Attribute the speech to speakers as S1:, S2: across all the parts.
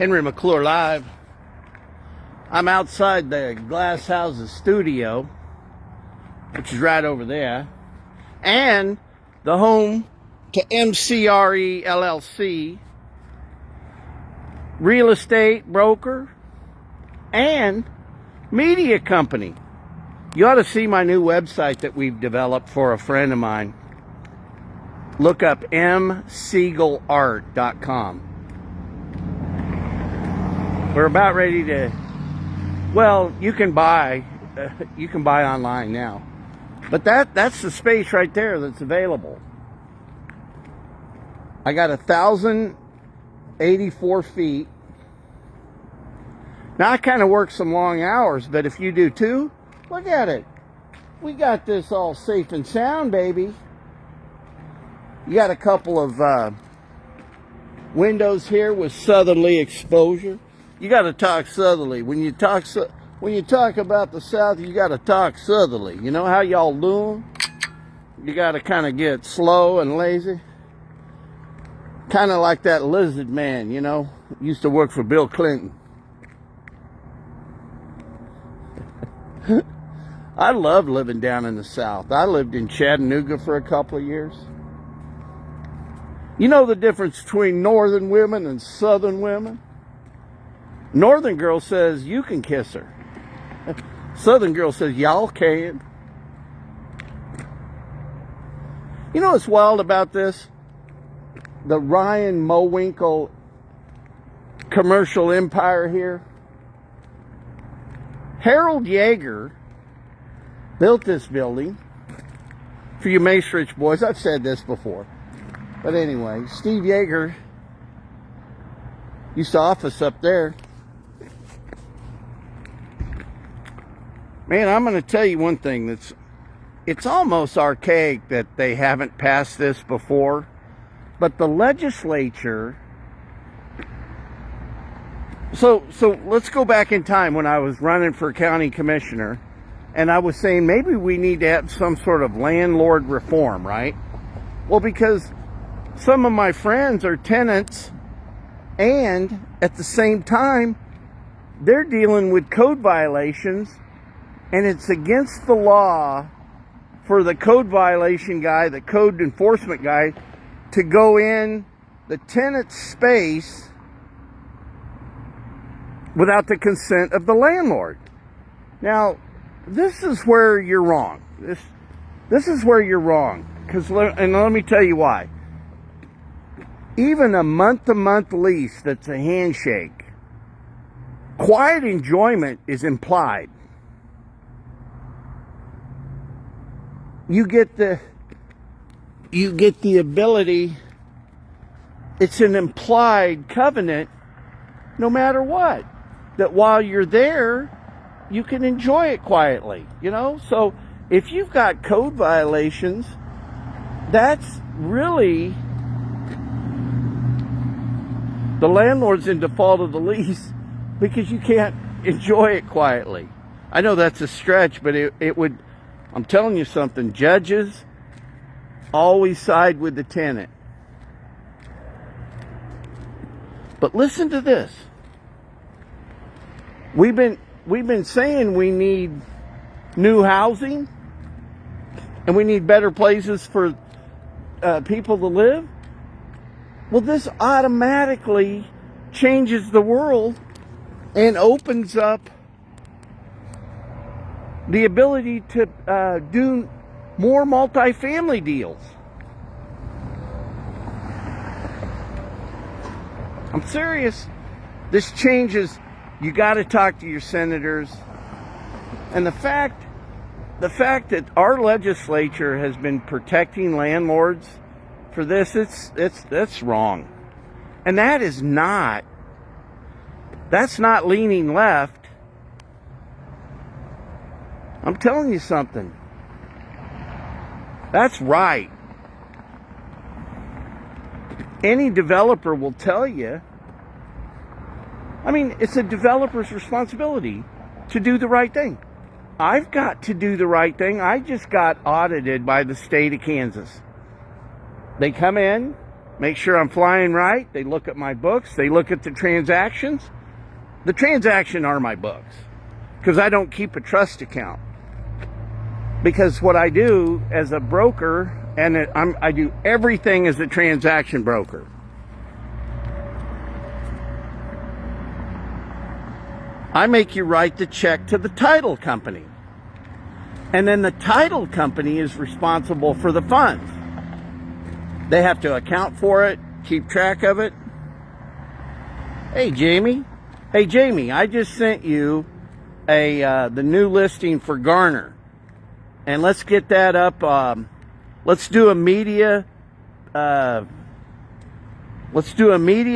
S1: Henry McClure live. I'm outside the Glass Houses studio, which is right over there, and the home to MCRE LLC, real estate broker and media company. You ought to see my new website that we've developed for a friend of mine. Look up msiegelart.com. We're about ready to, well, you can buy online now. But that's the space right there that's available. I got 1,084 feet. Now I kind of work some long hours, but if you do too, look at it. We got this all safe and sound, baby. You got a couple of windows here with southerly exposure. You got to talk southerly. When you talk about the South, you got to talk southerly. You know how y'all doing? You got to kind of get slow and lazy. Kind of like that lizard man, you know, used to work for Bill Clinton. I love living down in the South. I lived in Chattanooga for a couple of years. You know the difference between northern women and southern women? Northern girl says you can kiss her. Southern girl says y'all can. You know what's wild about this? The Ryan MoWinkle commercial empire here. Harold Yeager built this building for you Macerich boys. I've said this before. But anyway, Steve Yeager used to office up there. Man, I'm going to tell you one thing it's almost archaic that they haven't passed this before, but the legislature. So let's go back in time when I was running for county commissioner, and I was saying maybe we need to have some sort of landlord reform, right? Well, because some of my friends are tenants, and at the same time, they're dealing with code violations. And it's against the law for the code violation guy, the code enforcement guy, to go in the tenant's space without the consent of the landlord. Now, this is where you're wrong. This is where you're wrong. And let me tell you why. Even a month-to-month lease that's a handshake, quiet enjoyment is implied. You get the ability, it's an implied covenant no matter what, that while you're there, you can enjoy it quietly, you know? So if you've got code violations, that's really, the landlord's in default of the lease because you can't enjoy it quietly. I know that's a stretch, but it would, I'm telling you something, judges always side with the tenant. But listen to this. We've been saying we need new housing and we need better places for people to live. Well, this automatically changes the world and opens up the ability to do more multifamily deals. I'm serious. This changes. You got to talk to your senators. And the fact that our legislature has been protecting landlords for this, that's wrong. And that's not leaning left. I'm telling you something. That's right. Any developer will tell you. I mean, it's a developer's responsibility to do the right thing. I've got to do the right thing. I just got audited by the state of Kansas. They come in, make sure I'm flying right. They look at my books. They look at the transactions. The transactions are my books because I don't keep a trust account. Because what I do as a broker, and I do everything as a transaction broker. I make you write the check to the title company. And then the title company is responsible for the funds. They have to account for it, keep track of it. Hey, Jamie. Hey, Jamie, I just sent you the new listing for Garner. And let's get that up. Let's do a media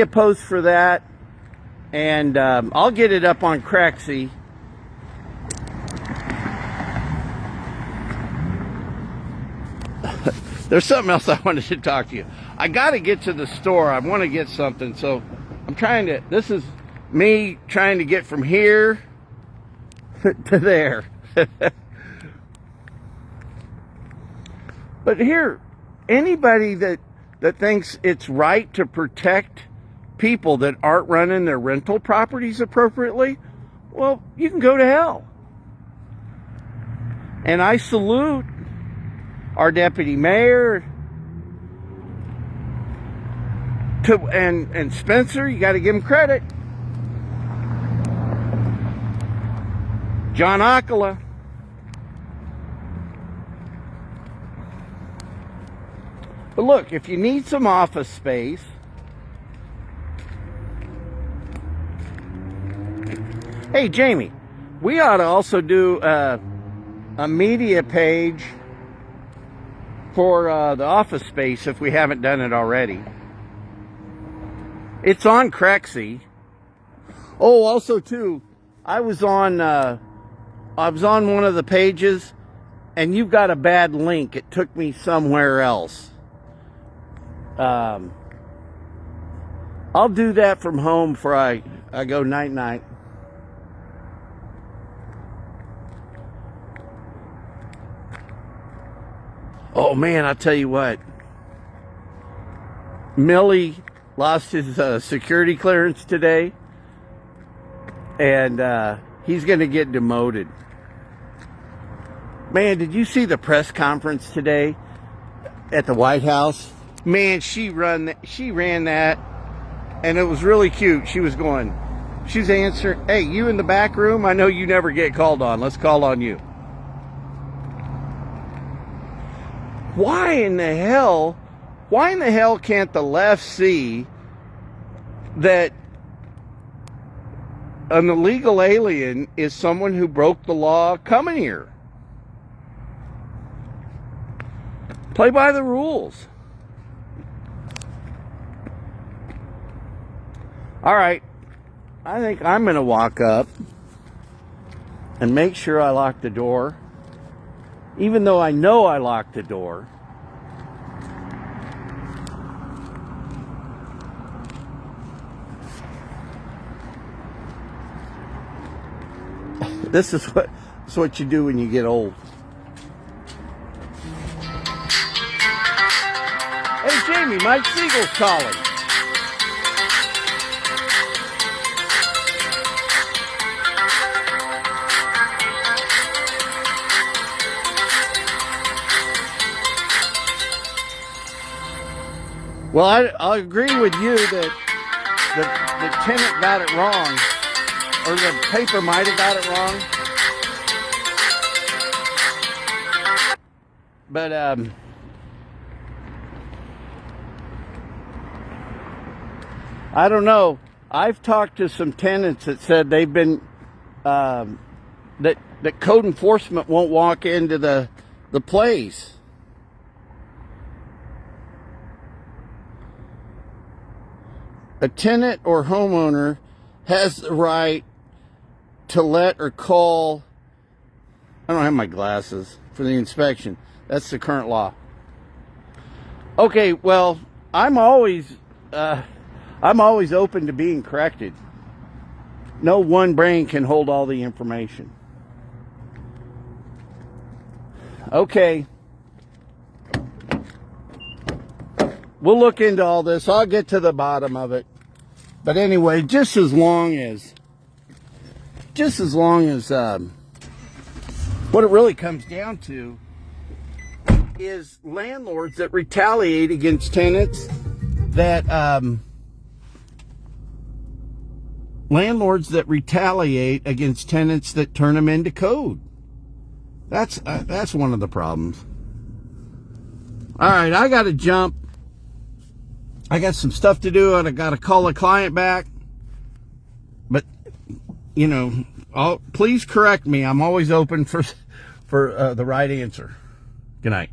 S1: post for that. And I'll get it up on Craxy. There's something else I wanted to talk to you. I got to get to the store. I want to get something. So I'm trying to, this is me trying to get from here to there. But here, anybody that thinks it's right to protect people that aren't running their rental properties appropriately, well, you can go to hell. And I salute our deputy mayor and Spencer. You got to give him credit. John Akala. But look, if you need some office space, hey, Jamie, we ought to also do a media page for the office space if we haven't done it already. It's on Craxy. Oh, also too, I was on one of the pages, and you've got a bad link. It took me somewhere else. I'll do that from home before I go night-night. Oh, man, I'll tell you what. Millie lost his security clearance today, and he's going to get demoted. Man, did you see the press conference today at the White House? Man, she ran that, and it was really cute. She's answering, hey, you in the back room? I know you never get called on. Let's call on you. Why in the hell can't the left see that an illegal alien is someone who broke the law coming here? Play by the rules. All right, I think I'm going to walk up and make sure I lock the door, even though I know I locked the door. This is what you do when you get old. Hey, Jamie, Mike Siegel's calling. Well, I agree with you that the tenant got it wrong, or the paper might have got it wrong. But I don't know. I've talked to some tenants that said they've been that code enforcement won't walk into the place. A tenant or homeowner has the right to let or call. I don't have my glasses for the inspection. That's the current law. Okay, well, I'm always open to being corrected. No one brain can hold all the information. Okay. we'll look into all this. I'll get to the bottom of it. But anyway, just as long as what it really comes down to is landlords that retaliate against tenants that turn them into code. That's one of the problems. All right, I got to jump. I got some stuff to do, and I got to call a client back. But you know, please correct me. I'm always open for the right answer. Good night.